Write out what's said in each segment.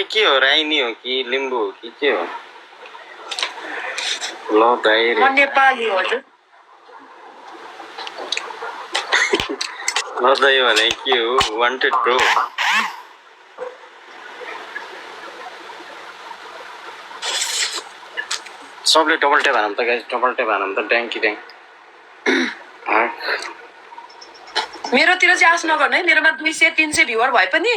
तपाईँ के हो, राई हो कि लिम्बू हो कि के हो? ल दाइ म नेपाली हो हजुर। ल दाइ भने के हो? Wanted bro. सबले डबल ट्याप हानौँ त गाइस, डबल ट्याप हानौँ त ड्याङ कि ड्याङ। मेरोतिर चाहिँ आश नगर्नु है, मेरोमा 200-300 भ्युवर भए पनि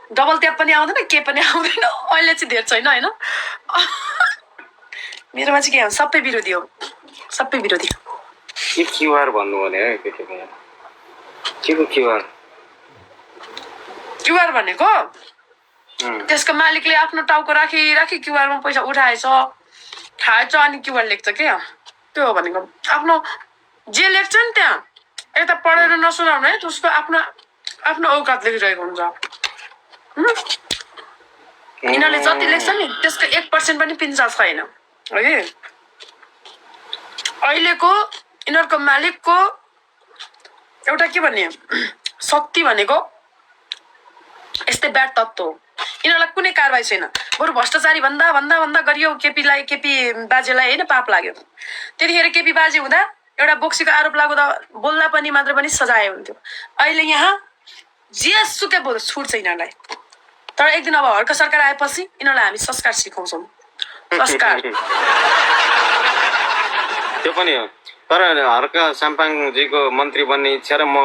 डबल ट्याप पनि आउँदैन, के पनि आउँदैन। अहिले चाहिँ धेर छैन होइन, मेरोमा चाहिँ के हो, सबै विरोधी हो, सबै विरोधी। के क्युआर भन्नु भने है केटीले? के को क्युआर? क्युआर भनेको त्यसको मालिकले आफ्नो टाउको राखी राखी क्युआरमा पैसा उठाएछ, खाएछ अनि क्युआर लेख्छ के, त्यो हो भनेको। आफ्नो जे लेख्छ नि त्यहाँ यता पढेर नसुनाउनु है, त्यसको आफ्नो आफ्नो औकात लेखिरहेको हुन्छ। यिनीहरूले जति लेख्छ नि त्यसको 1% पनि पिन्चा छैन है। अहिलेको यिनीहरूको मालिकको एउटा के भन्ने शक्ति भनेको यस्तै ब्याड तत्त्व हो। यिनीहरूलाई कुनै कारवाही छैन, बरु भ्रष्टाचारी भन्दा भन्दा भन्दा गरियो केपीलाई, केपी बाजेलाई होइन पाप लाग्यो। त्यतिखेर केपी बाजे हुँदा एउटा बोक्सीको आरोप लाग्दा बोल्दा पनि मात्र पनि सजाय हुन्थ्यो। अहिले यहाँ जेसुकै बोल छुट्छ यिनीहरूलाई। तर एक दिन अब हर्क सरकार आएपछि यिनीहरूलाई हामी संस्कार सिकाउँछौँ, संस्कार। त्यो पनि हो, तर हर्क साम्पाङजीको मन्त्री बन्ने इच्छा र म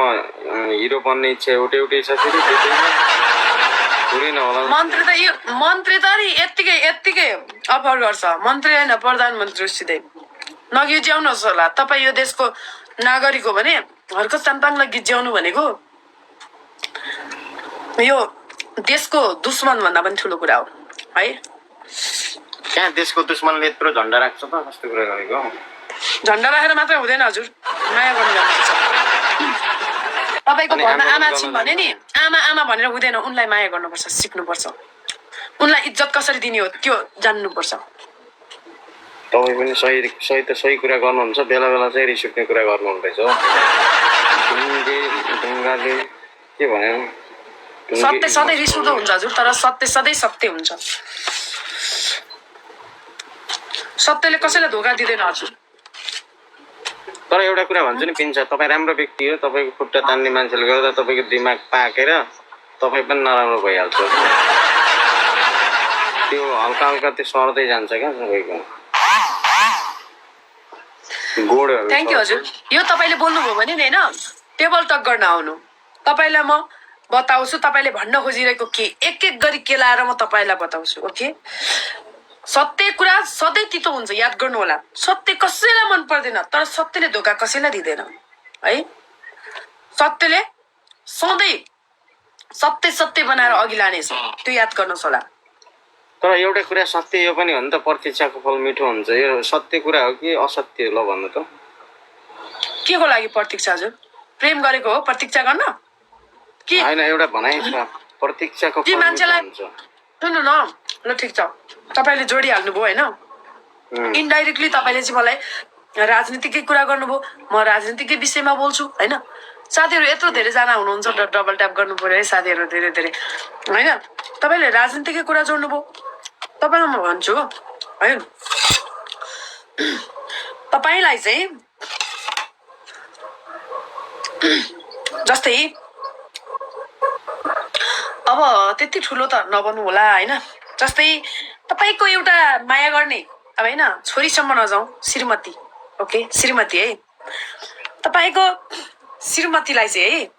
हिरो बन्ने इच्छा एउटै एउटै छ फेरि। मन्त्री त नि यत्तिकै यत्तिकै अफर गर्छ, मन्त्री होइन प्रधानमन्त्री सिधै। नगिज्याउनुहोस् होला, तपाईँ यो देशको नागरिक हो भने हर्क साम्पाङलाई गिज्याउनु भनेको यो देशको दुश्मन भन्दा पनि ठुलो कुरा हो है। कहाँ देशको दुश्मनले यत्रो झन्डा राख्छ त? कस्तो कुरा गरेको? झन्डा राखेर मात्रै हुँदैन हजुर, माया गर्नु जानुपर्छ। तपाईँको घरमा आमा छिन् भने नि आमा आमा भनेर हुँदैन, उनलाई माया गर्नुपर्छ, सिक्नुपर्छ। उनलाई इज्जत कसरी दिने हो त्यो जान्नुपर्छ। तपाईँ पनि सही त सही कुरा गर्नुहुन्छ, बेला बेला चाहिँ रिस उठ्ने कुरा गर्नुहुँदैछ हो। ढुङ्गाले के भन्यो? सत्य सधैँ रिस उठ्दो हुन्छ हजुर, तर सत्य सधैँ सत्य हुन्छ। सत्यले कसैलाई धोका दिँदैन हजुर। तर एउटा कुरा भन्छु नि पिन्छ, तपाईँ राम्रो व्यक्ति हो, तपाईँको खुट्टा तान्ने मान्छेले गर्दा तपाईँको दिमाग पाकेर तपाईँ पनि नराम्रो भइहाल्छ। त्यो हल्का हल्का त्यो सर्दै जान्छ क्या सबैको गोडहरू। थ्याङ्क यू हजुर। यो तपाईँले बोल्नुभयो भने नि होइन, टेबल टक गर्न आउनु, तपाईँलाई म बताउँछु तपाईँले भन्न खोजिरहेको के, एक एक गरी केलाएर म तपाईँलाई बताउँछु। ओके, सत्य कुरा सधैँ तितो हुन्छ, याद गर्नु होला। सत्य कसैलाई मन पर्दैन, तर सत्यले धोका कसैलाई दिँदैन है। सत्यले सधैँ सत्य सत्य बनाएर अघि लानेछ, त्यो याद गर्नुहोस् होला। तर एउटा कुरा सत्य यो पनि हो नि त, प्रतीक्षाको फल मिठो हुन्छ। यो सत्य कुरा हो कि असत्य? ल भन्नु त। के को लागि प्रतीक्षा हजुर? प्रेम गरेको हो प्रतीक्षा गर्न कि होइन? एउटा भनाइ छ प्रतीक्षाको फल मान्छेलाई मिठो हुन्छ। सुन्नु न, ल ठिक छ, तपाईँले जोडिहाल्नु भयो होइन। इन्डाइरेक्टली तपाईँले चाहिँ मलाई राजनीतिकै कुरा गर्नुभयो, म राजनीतिकै विषयमा बोल्छु होइन। साथीहरू यत्रो धेरैजना हुनुहुन्छ, डबल ट्याप गर्नु पर्यो है साथीहरू, धेरै धेरै होइन। तपाईँले राजनीतिकै कुरा जोड्नुभयो, तपाईँलाई म भन्छु है, तपाईँलाई चाहिँ जस्तै अब त्यति ठुलो त नबन्नु होला होइन। जस्तै तपाईँको एउटा माया गर्ने अब होइन, छोरीसम्म नजाउँ, श्रीमती, ओके श्रीमती है, तपाईँको श्रीमतीलाई चाहिँ है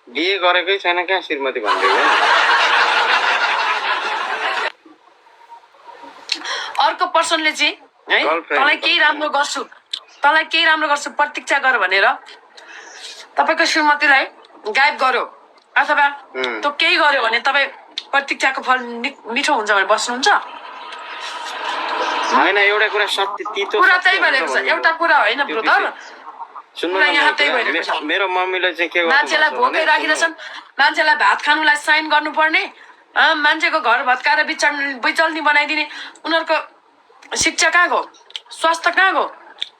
बिहे गरेकै छैन क्या श्रीमती भनिदिएको। अर्को पर्सनले चाहिँ है तँलाई केही राम्रो गर्छु, तँलाई केही राम्रो गर्छु प्रतीक्षा गर भनेर तपाईँको श्रीमतीलाई गायब गर्यो, अथवा त्यो केही गर्यो भने तपाईँ प्रतीक्षाको फल मिठो हुन्छ भने बस्नुहुन्छ? होइन, एउटा कुरा सत्य तितो कुरा त्यही भनेको छ, एउटा कुरा होइन ब्रदर। सुन्नु न, मेरो मम्मीले चाहिँ के गर्छ, मान्छेलाई भोकै राखिरहेछन्, मान्छेलाई भात खानुलाई साइन गर्नुपर्ने, मान्छेको घर भत्काएर बिचल्नी बनाइदिने, उनीहरूको शिक्षा कहाँ गयो, स्वास्थ्य कहाँ गयो,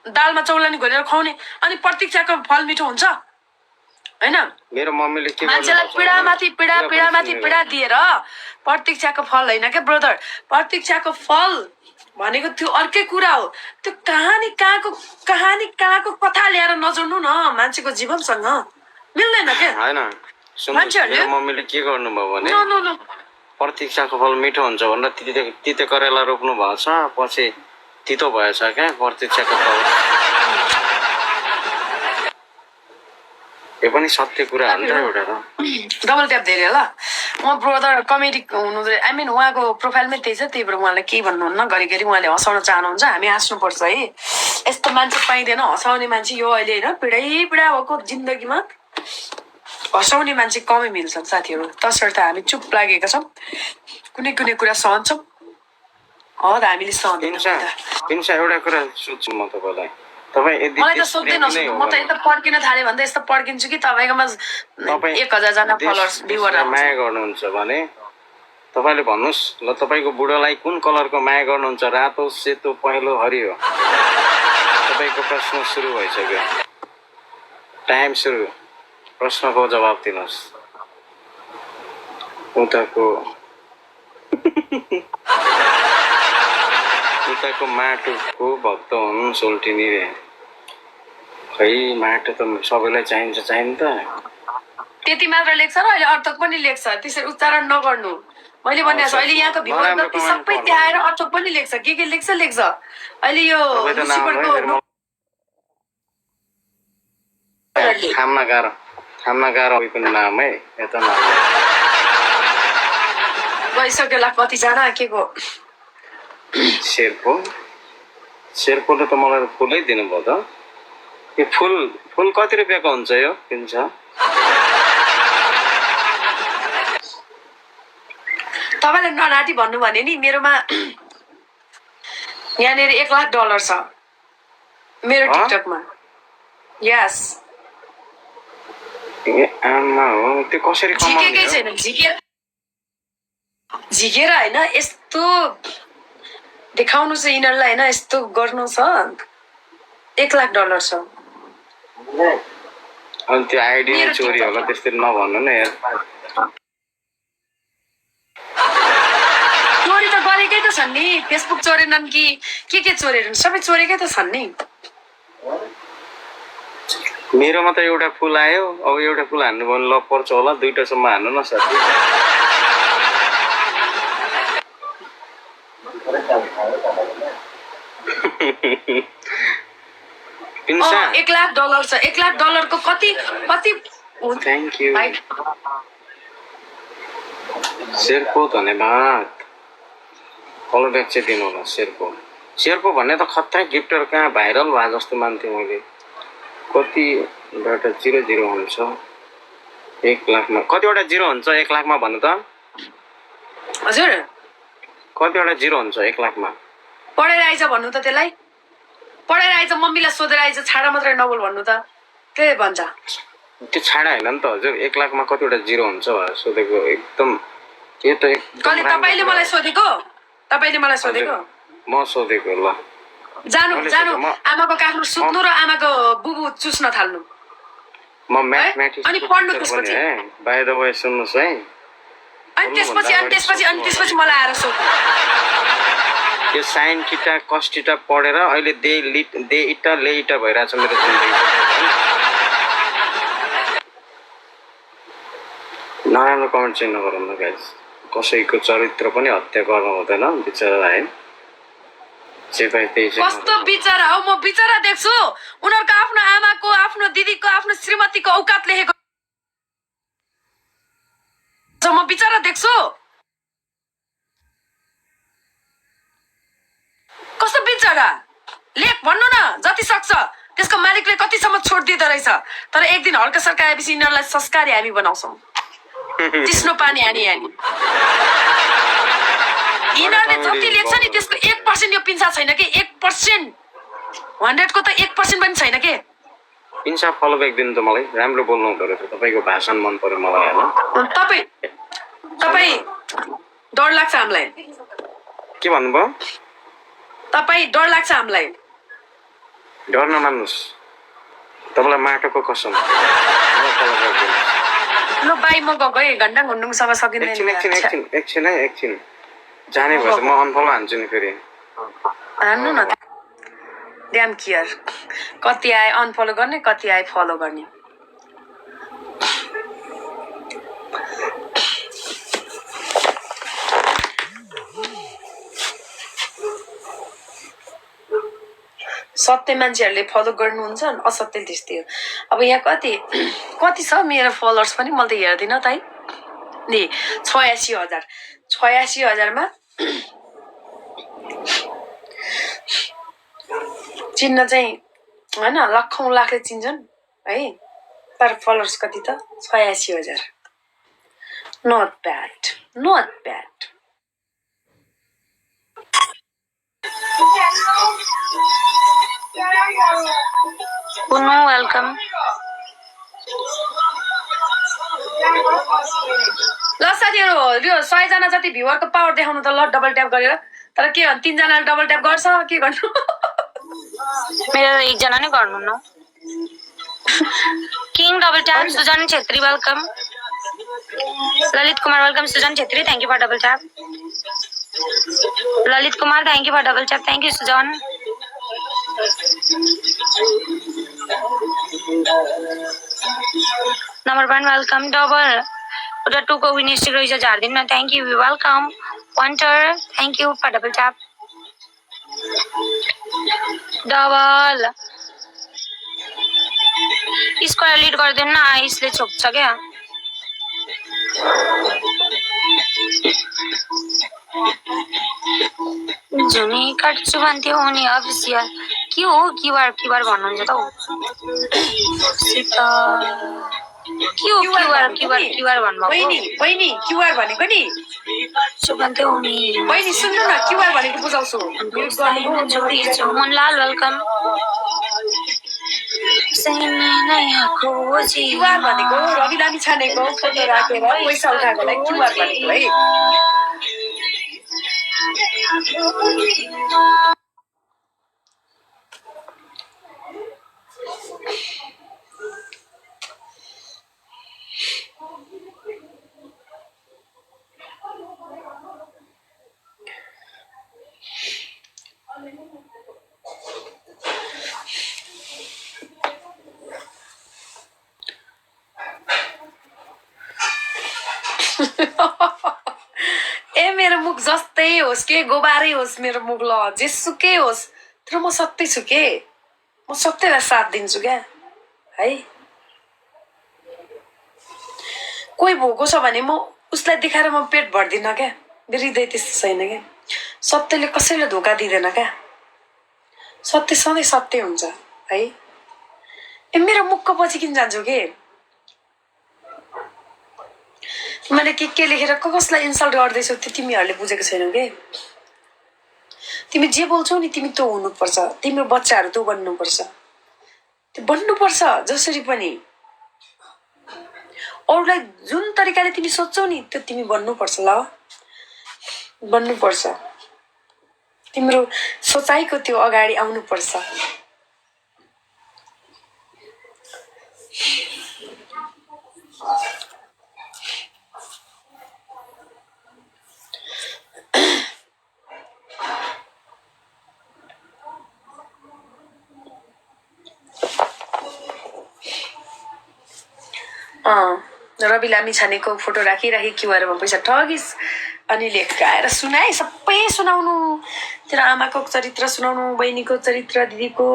दालमा चौलानी घोलेर खुवाउने, अनि प्रतीक्षाको फल मिठो हुन्छ? होइन मेरो मम्मीले के मान्छेलाई पीडामाथि पीडा दिएर प्रतीक्षाको फल होइन क्या ब्रदर। प्रतीक्षाको फल भनेको त्यो अर्कै कुरा हो। त्यो कहानी कहाँको कथा ल्याएर नजोड्नु न मान्छेको जीवनसँग, मिल्दैन क्या। होइन मान्छेहरूले मेरो मम्मीले के गर्नुभयो भने नो नो नो प्रतीक्षाको फल मिठो हुन्छ भनेर तिते करेला रोप्नु भएको छ, पछि तितो भएछ क्या प्रतीक्षाको फल। यो पनि सत्य कुरा हो नि त एउटा त। डबल ट्याप धेरै ल। म ब्रदर कमेडी हुनु, आई मिन उहाँको प्रोफाइलमै त्यही छ, त्यही भएर उहाँलाई केही भन्नुहुन्न। घरिघरि उहाँले हँसाउन चाहनुहुन्छ, हामी हाँस्नुपर्छ है। यस्तो मान्छे पाइँदैन, हँसाउने मान्छे यो अहिले होइन पीडा भएको जिन्दगीमा हँसाउने मान्छे कमै मिल्छन् साथीहरू। तसर्थ हामी चुप लागेका छौँ, कुनै कुरा सहन्छौँ। हद हामीले सहँदैनौँ। पिन्सा एउटा कुरा सोध्छु म तपाईँलाई, तपाईँ यदि मलाई त सोध्दै नसोध्नु, म त यता पड्किन थालेँ भने त यस्तो पड्किन्छु कि तपाईँकोमा 1000 जना फलोवर्स भ्युवर माया गर्नुहुन्छ भने तपाईँले भन्नुहोस् ल, तपाईँको बुढोलाई कुन कलरको माया गर्नुहुन्छ? रातो, सेतो, पहेँलो, हरियो? तपाईँको प्रश्न सुरु भइसक्यो। टाइम सुरु। प्रश्नको जवाब दिनुहोस्। उताको माटोको भक्त हुनु सोल्टिनी रे। खै माटो त सबैलाई चाहिन्छ त। त्यति मात्र लेख्छ र अहिले अर्थक पनि लेख्छ, त्यसरी उच्चारण नगर्नु। मैले भनेको छु अहिले यहाँको भ्युवर जति सबै त्यहाँ आएर अर्थक पनि लेख्छ, के लेख्छ अहिले यो थाम्न गाह्रो पनि नाम है यता नाम गइसक्यो कतिजना के को शेर्पोले त मलाई फुलै दिनुभयो त। यो फुल कति रुपियाँको हुन्छ यो किन्छ? तपाईँले नराटी भन्नु भने नि मेरोमा यहाँनिर $1,00,000 छ मेरो टिकटकमा। यस आमा हो, त्यो कसरी झिकेकै छैन, झिकेर होइन यस्तो देखाउनु छ यिनीहरूलाई, होइन यस्तो गर्नु छ। $1,00,000 छ। अनि त्यो आइडी चोरी होला, त्यसरी नभन्नु न यार। चोरी त गरेकै त छन् नि, फेसबुक चोरेनन् कि के चोरेनन्, सबै चोरेकै त छन् नि। मेरोमा त एउटा फुल आयो, अब एउटा फुल हान्नु भने ल पर्छ होला, 2टासम्म हान्नु न साथी। $1,00,000 छ। $1,00,000 को कति थ्याङ्क यू शेर्पो, धन्यवाद। फलो ब्याक चाहिँ दिनु होला शेर्पो भन्ने त खतरा गिफ्टहरू कहाँ भाइरल भए जस्तो मान्थेँ मैले। कतिबाट 0 हुन्छ 1,00,000मा? कतिवटा 0 हुन्छ 1,00,000मा भन्नु त? हजुर कतिवटा 0 हुन्छ 1,00,000मा? पढेर आइज भन्नु त, त्यसलाई पढेर आइज, मम्मीलाई सोधेर आइज, छाडा मात्रै नबोल भन्नु त, के भन्छ? त्यो छाडा होइन नि त हजुर, 1,00,000मा कतिवटा 0 हुन्छ भनेर सोधेको। एकदम के त कहिले तपाईँले मलाई सोधेको? म सोधेको ल। जानु आमाको काखमा सुत्नु र आमाको बुबु चुस्न थाल्नु। म म्याथमेटिक्स अनि पढ्नु त्यसपछि। बाइ द वे सुन्नुहोस् है, अनि त्यसपछि मलाई आएर सोध्नु। यो साइन टिटा कस टिटा पढेर अहिले दे इटा ले इटा भइरहेछ मेरो जिन्दगी। नराम्रो कमेन्ट चाहिँ नगर्नु गाइस। कसैको चरित्र पनि हत्या गर्नु हुँदैन बिचरा है। कस्तो बिचरा हो, म बिचरा देख्छु। उनीहरूको आफ्नो आमाको, आफ्नो दिदीको, आफ्नो श्रीमतीको औकात लेखेको म बिचरा देख्छु। कस्तो बिचरा लेख भन्नु न, जति सक्छ। त्यसको मालिकले कतिसम्म छोड दिँदो रहेछ, तर एक दिन हल्का सर्का आएपछि यिनीहरूलाई संस्कारी हामी बनाउँछौँ, चिस्नो पानी हानी यिनीहरूले जति लेख्छ नि त्यसको 1% यो पिन्सा छैन कि 1%। 100 को त 1% पनि छैन के। पिन्सा फलो ब्याक दिनु त मलाई, राम्रो बोल्नु हुँदो रहेछ, तपाईँको भाषण मन पर्यो मलाई होइन। तपाईँ डर लाग्छ हामीलाई। के भन्नुभयो? तपाईँ डर लाग्छ हामीलाई। डर नमान्नुहोस्, तपाईँलाई माटोको कसम मलाई follow गरिदिनुहोस्। ल बाई म गएको है घन्टा घुन्डुङसँग सकिँदैन एकछिन है एकछिन जाने भयो त म अनफलो हान्छु नि फेरि। हान्नु न ड्याम केयर कति आए अनफलो गर्ने कति आए फलो गर्ने सत्य मान्छेहरूले फलो गर्नुहुन्छ असत्य त्यस्तै हो। अब यहाँ कति छ मेरो फलोवर्स पनि मैले त हेर्दिनँ त है नि 86,000 मा चिन्न चाहिँ होइन लाखौँ लाखले चिन्छन् है तर फलोवर्स कति त 86,000 नट ब्याड पुनः वेलकम ल साथीहरू यो 100 जना जति भ्युअरको पावर देखाउनु त ल डबल ट्याप गरेर तर के भन्छ 3 जनाले डबल ट्याप गर्छ के गर्नु मेरो एकजना नै गर्नु न king double tap Sujan Chhetri welcome Lalit Kumar welcome Sujan Chhetri thank you for double tap Lalit Kumar thank you for double tap thank you Sujan number 1 welcome double उता 2 को विनेश रोइज झार्दिन थ्याङ्क यू वेलकम वन्टर thank you for double tap double square lead गर्दैन न आइसले छोप्छ क्या जुनी काट्छु भन्थ्यो नि अफिसियल के हो क्युआर भन्नुहुन्छ त के हो क्युआर भन्नुभएको बहिनी क्युआर भनेको नि भन्थ्यो नि बहिनी सुन्नु न क्युआर भनेको बुझाउँछु मनलाल वेलकम क्युआर भनेको रवि लामी छानेको फोटो राखेर पैसा उठाएकोलाई क्युआर भनेको है ए मेरो मुख जस्तै होस् के गोबारै होस् मेरो मुख ल जेसुकै होस् तर म सत्य छु के म सत्यलाई साथ दिन्छु क्या है कोही भोको छ भने म उसलाई देखाएर म पेट भर्दिनँ क्या मेरो हृदय त्यस्तो छैन क्या सत्यले कसैले धोका दिँदैन क्या सत्य सधैँ सत्य हुन्छ है ए मेरो मुखको पछि किन जान्छु के मैले के लेखेर कसलाई इन्सल्ट गर्दैछौ त्यो तिमीहरूले बुझेको छैनौ के तिमी जे बोल्छौ नि तिमी त्यो हुनुपर्छ तिम्रो बच्चाहरू त्यो बन्नुपर्छ त्यो बन्नुपर्छ जसरी पनि अरूलाई जुन तरिकाले तिमी सोच्छौ नि त्यो तिमी बन्नुपर्छ ल बन्नुपर्छ तिम्रो सोचाइको त्यो अगाडि आउनुपर्छ रवि लामी छानेको फोटो राखिराखी क्युआरमा पैसा ठगिस अनि लेखाएर सुनाए सबै सुनाउनु तेरो आमाको चरित्र सुनाउनु बहिनीको चरित्र दिदीको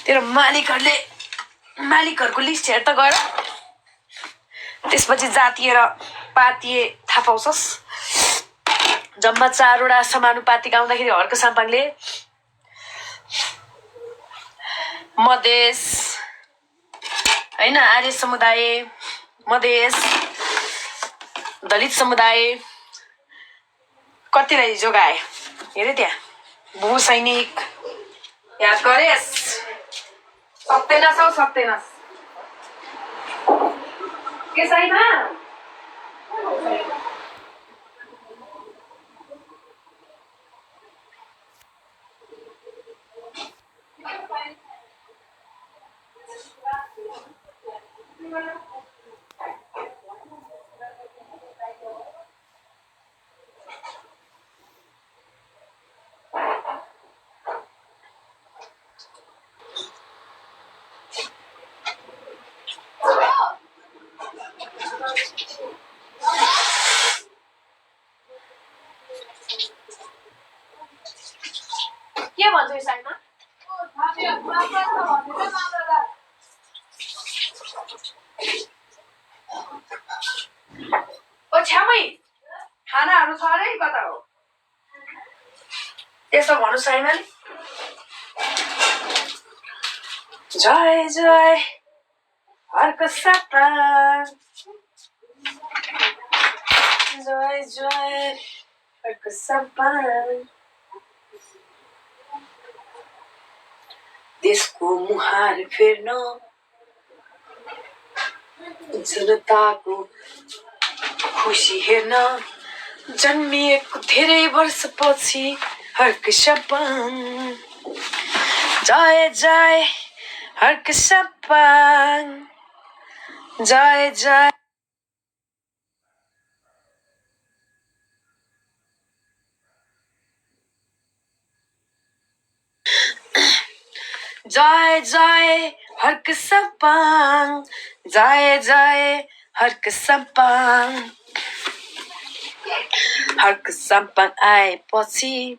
तेरो मालिकहरूको लिस्ट हेर त गएर त्यसपछि जातीय र पातीय थाहा पाउँछस् जम्मा 4वटा समानुपातिक आउँदाखेरि हर्क साम्पाङले मधेस हैन आर्य समुदाय मधेस दलित समुदाय कतिलाई जोगाए हेरे त्यहाँ भू सैनिक याद गरेस् सक्दैनस् हौ सक्दैनस् के छैन के भन्छ यो साइडमा ओ छ्यामै खानाहरू छ अरे कता हो त्यसो भन्नु साइमाले जय जय अर्को साता जय जय अर्को सपा देशको मुहार फेर्न जनताको खुसी हेर्न जन्मिएको धेरै वर्षपछि हर्क सपन जय जय हर्क सपन जय जय जय जय हर्क सपन जय जय हर्क सपन हर्क सपन आएपछि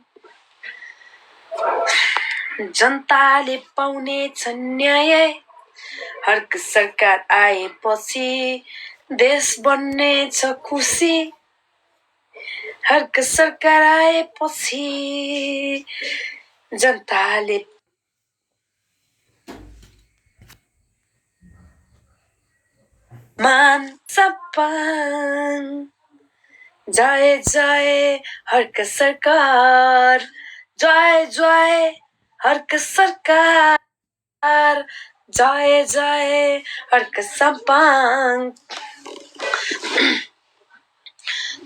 जनताले पाउनेछ न्याय हर्क सरकार आएपछि देश बन्नेछ खुसी हर्क सरकार आएपछि जनताले मान सपन जय जय हर्क सरकार जय जय हर्क सरकार जय जय हर्क सपन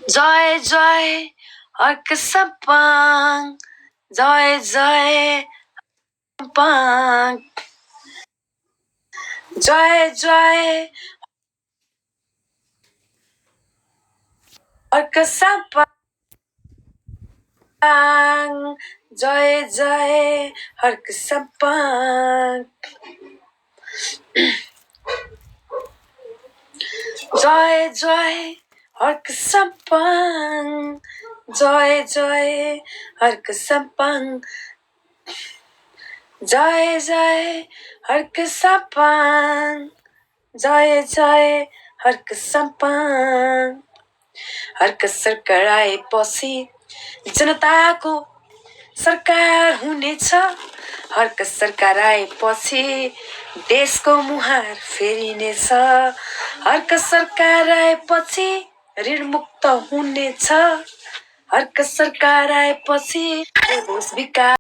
जय जय हर्क सपन जय जय सपन जय जय हर्क सपन जय जय हर्क सपन जय जय हर्क सपन जय जय हर्क सपन जय जय हर्क सपन जय जय हर्क सपन हर्क सरकार आएपछि जनताको सरकार हुनेछ हर्क सरकार आएपछि देशको मुहार फेरिनेछ हर्क सरकार आएपछि ऋण मुक्त हुनेछ हर्क सरकार आएपछि विकास